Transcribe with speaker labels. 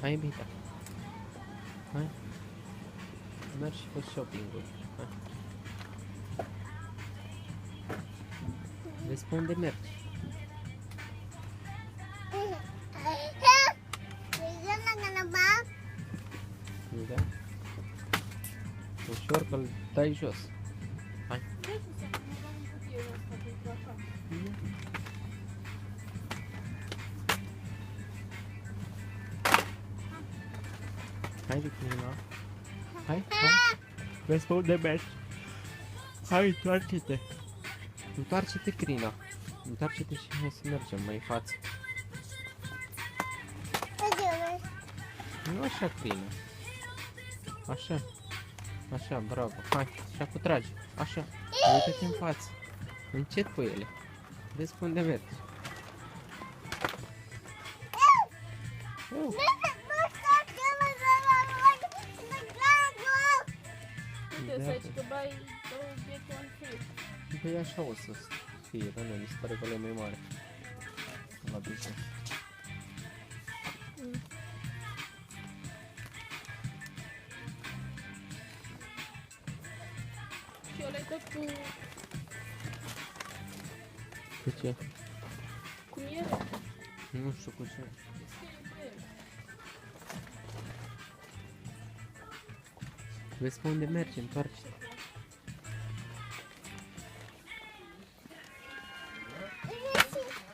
Speaker 1: Hai, iubita. Hai. Mergi și fă shopping-ul. Hai. Vezi pe unde mergi. Da? Ușor că-l dai jos. Hai. Hai, Crina. Hai, hai. Vezi pe unde mergi. Hai, întoarce-te. Întoarce-te, Crina. Întoarce-te și hai să mergem mai în față. Nu așa, Crina. Așa. Așa, bravo. Hai, și acum tragi. Așa. Uită-te în față. Încet cu ele. Vezi pe unde mergi.
Speaker 2: Uite, să zici că bai 2 obiecte în free.
Speaker 1: Păi așa o să fie, dar nu, mi se pare că e mai mare. La business.
Speaker 2: Și ăla e tot
Speaker 1: Cu ce?
Speaker 2: cu miere.
Speaker 1: Nu știu cu ce. Vezi pe unde mergi, întoarce-te.